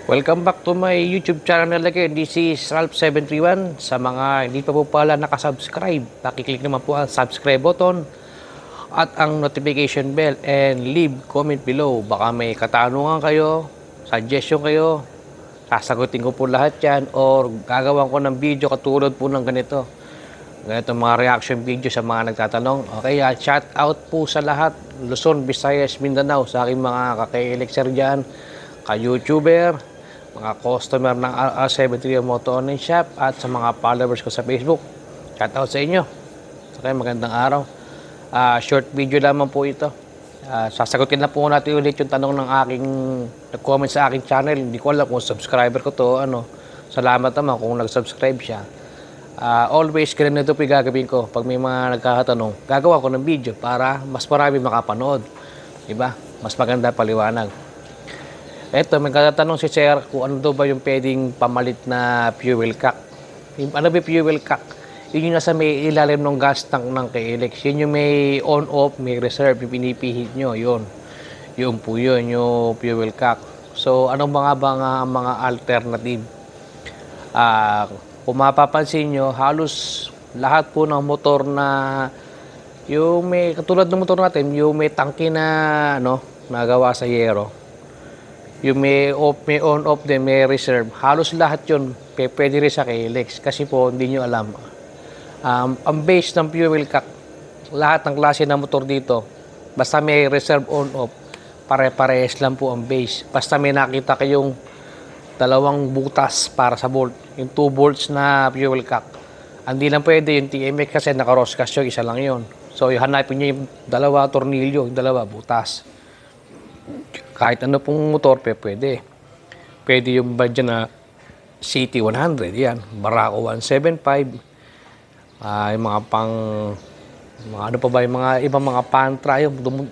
Welcome back to my YouTube channel again. This is Ralph731. Sa mga hindi pa po pala nakasubscribe, pakiclick naman po ang subscribe button at ang notification bell and leave comment below. Baka may katanungan kayo, suggestion kayo, sasagutin ko po lahat yan or gagawan ko ng video katulad po ng ganito. Ganito mga reaction video sa mga nagtatanong. Okay, shout out po sa lahat. Luzon, Visayas, Mindanao, sa aking mga kaka-elixir dyan, ka-YouTuber, mga customer ng RR73 Moto Online Shop at sa mga followers ko sa Facebook. Shout out sa inyo. Okay, magandang araw. Short video lamang po ito. Sasagutin na po natin ulit yung tanong ng aking nag-comment sa aking channel. Hindi ko alam kung subscriber ko to. Salamat naman kung nag-subscribe siya. Always ganito po yung gagawin ko. Pag may mga nagkakatanong, gagawa ko ng video para mas marami makapanood. Diba? Mas maganda paliwanag. Eto, may katatanong si Sir kung ano daw ba yung pwedeng pamalit na fuel cock. Ano ba fuel cock? Yun yung nasa may ilalim ng gas tank ng KLX. Yun yung may on-off, may reserve, yung pinipihit nyo. Yun. Yun po yun, yung fuel cock. So, ano mga alternative? Kung mapapansin nyo, halos lahat po ng motor na yung may, katulad ng motor natin, yung may tangke na nagawa sa yero, yung may on-off din, may reserve, halos lahat yun pwede rin sa KLX. Kasi po, hindi nyo alam. Ang base ng fuel cock, lahat ng klase ng motor dito, basta may reserve on-off, pare-parehas lang po ang base. Basta may nakita kayong dalawang butas para sa bolt, yung 2 bolts na fuel cock. Hindi lang pwede yung TMX kasi naka-roscas yung isa lang yun. So, hanapin nyo yung dalawa tornilyo, yung dalawa butas. Kahit ano pong motor, pwede. Pwede yung badya na CT100, yan. Barako 175. Yung mga ano pa ba, yung mga ibang mga Pantra,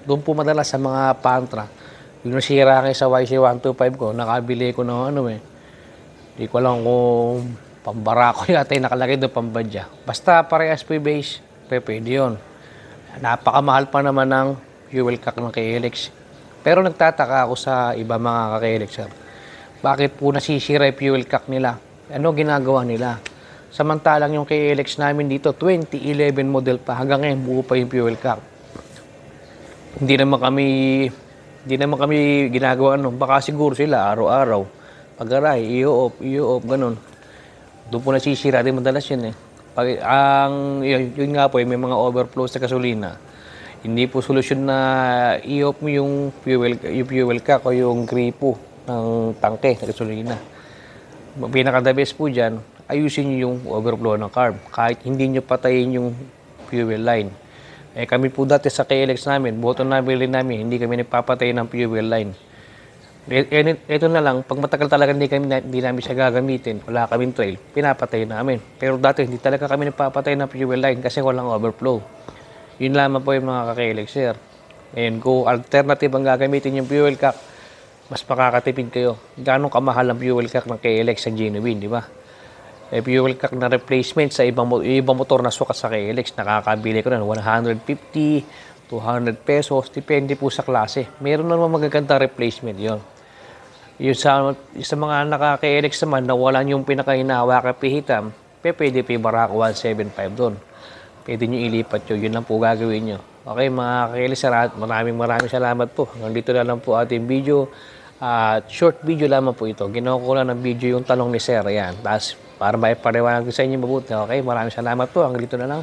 doon po madalas sa mga Pantra. Yung nasira kayo sa YC125 ko, nakabili ko ng Hindi ko alam kung pambarako yata yung nakalagay doon, pambadya. Basta parehas po yung base, pwede yun. Napakamahal pa naman ng fuel cock ng KLX. Pero nagtataka ako sa iba mga kaka-elixir. Bakit po nasisira yung fuel cock nila? Ano ginagawa nila? Samantalang yung KLX namin dito, 2011 model pa. Hanggang ngayon, buo pa yung fuel cock. Hindi naman kami ginagawa Baka siguro sila araw-araw. Pag-aray, i-off, ganun. Doon po nasisira din madalas yun eh. Yun nga po, may mga overflow sa gasolina. Hindi po solusyon na i-off mo yung fuel cock o yung gripo ng tangke ng gasolina. Pinaka-the best po dyan, ayusin nyo yung overflow ng carb. Kahit hindi nyo patayin yung fuel line. Kami po dati sa KLX namin, buto namin hindi kami nagpapatay ng fuel line. Ito na lang, pag matagal talaga hindi namin siya gagamitin, wala kaming trail, pinapatay namin. Pero dati hindi talaga kami nagpapatay ng fuel line kasi walang overflow. Yun lamang po yung mga kaka-elixir. And kung alternative ang gagamitin yung fuel cock, mas makakatipid kayo. Gano'ng kamahal ang fuel cock ng KLX sa genuine, di ba? Fuel cock na replacement sa ibang motor na sukat sa KLX, nakakabili ko na 150, 200 pesos, depende po sa klase. Meron naman magaganda replacement yon. Yung sa mga naka-KLX naman na wala yung pinakahinawa kapihitan, pwede pa yung Barako 175 doon. Pwede nyo ilipat yun. Yun lang po gagawin nyo. Okay, mga ka-elixir, maraming salamat po. Hanggang dito na lang po ating video. Short video lamang po ito. Ginawa ko lang ng video yung tanong ni Sir. Ayan. Tapos, para maipariwanag ko sa inyo mabuti. Okay, maraming salamat po. Hanggang dito na lang.